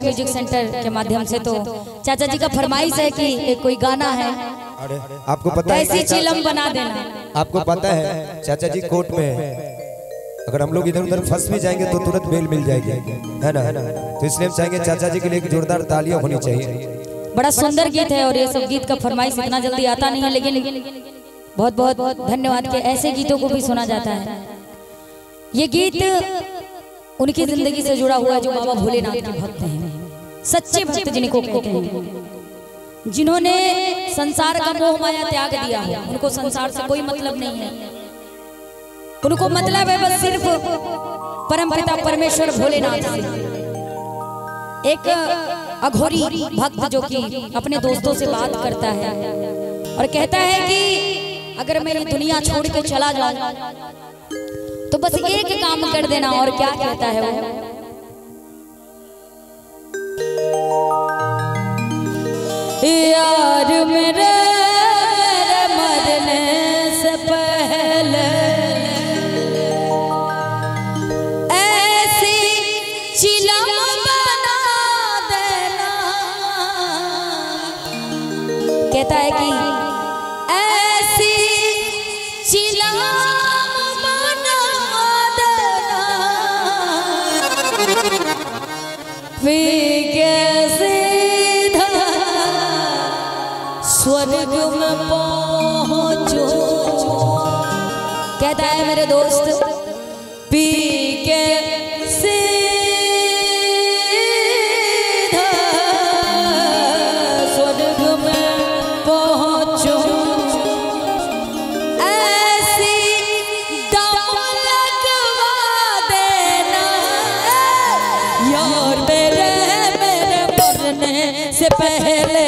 Music centre के माध्यम से। तो चाचा जी का फरमाइश है कि एक कोई गाना है, अरे आपको पता है ऐसी चिलम बना देना। आपको पता है चाचा जी कोर्ट में है, अगर हम लोग इधर उधर फंस भी जाएंगे तो तुरंत बेल मिल जाएगी, है ना? तो इसलिए हम चाहेंगे चाचा जी के लिए एक जोरदार तालियां होनी चाहिए। बड़ा सुंदर गीत है और ये सब गीत का फरमाइश इतना जल्दी आता नहीं है, लेकिन बहुत बहुत धन्यवाद के ऐसे गीतों को भी सुना जाता है। ये गीत उनकी जिंदगी से जुड़ा हुआ है जो बाबा भोलेनाथ के भक्त हैं, सच्चे भक्त जिनको कहते हैं, जिन्होंने संसार का मोह माया त्याग दिया है। उनको संसार से कोई मतलब नहीं है, उनको मतलब है बस सिर्फ परमपिता परमेश्वर भोलेनाथ से। एक अघोरी भक्त जो कि अपने दोस्तों से बात करता है और कहता है कि अगर मैं ये दुनिया छोड़ के चला जाऊं तो बस एक काम कर देना। और क्या कहता है वो? यार मेरे मरने से पहले ऐसी चिलम बना देना। कहता है कि ऐसी चिलम बना देना, फिर कैसे स्वर्ग में पहुंचो। कहता है मेरे दोस्त, पी के सीधा स्वर्ग में पहुंचो, ऐसी दम लगवा देना। यार मेरे मरने से पहले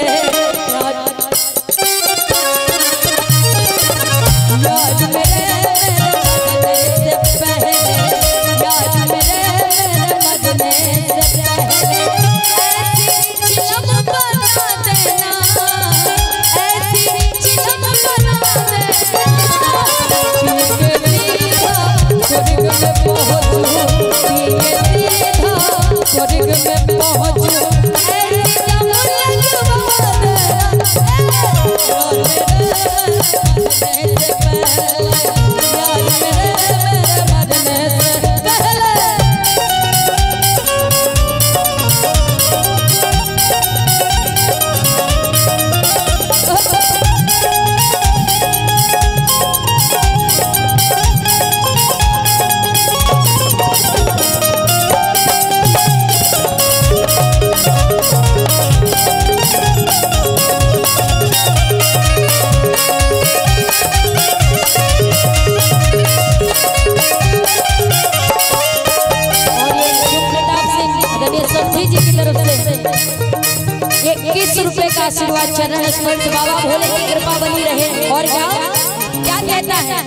आशीर्वाद चरण स्पर्श बाबा भोले की कृपा बनी रहे। और क्या कहता है?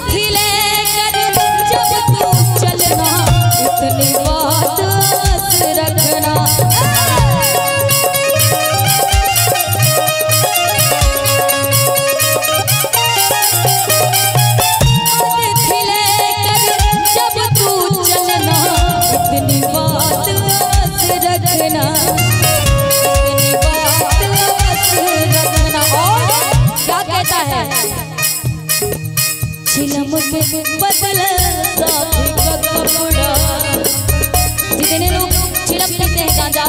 खिले कर जब तू चलना, इतनी बात रखना। चिलम के बदले साथी का कपड़ा। जितने लोग चिलम पीते हैं गांजा,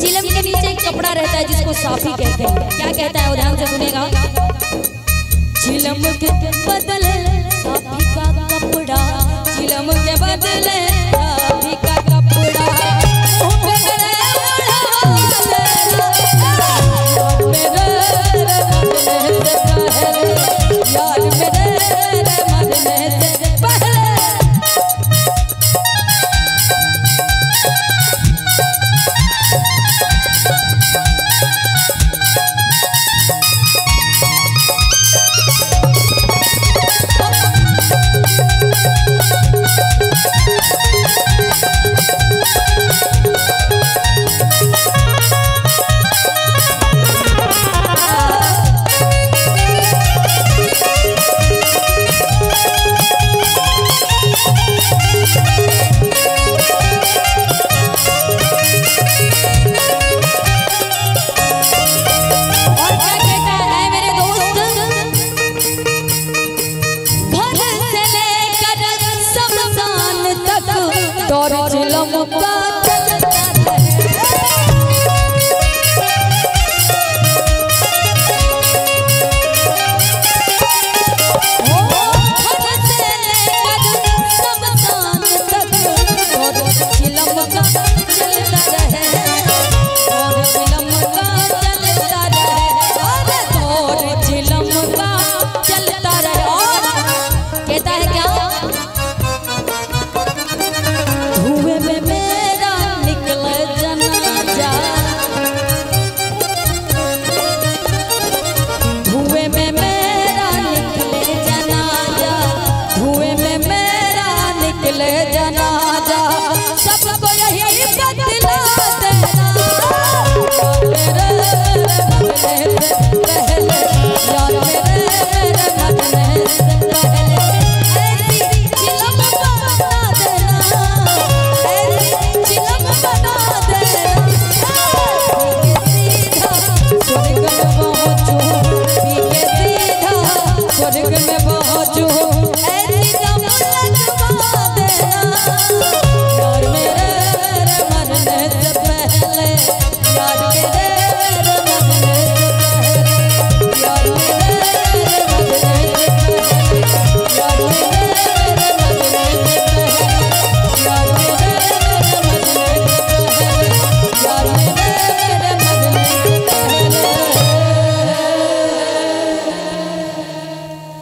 चिलम के नीचे एक कपड़ा रहता है जिसको साफी कहते हैं। क्या कहता है? ध्यान से सुनेगा। चिलम के बदले साफी का कपड़ा, चिलम के बदले साफी का कपड़ा। यार मेरे मरने से पहले का चलता रहे।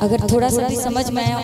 अगर थोड़ा सा भी समझ में आया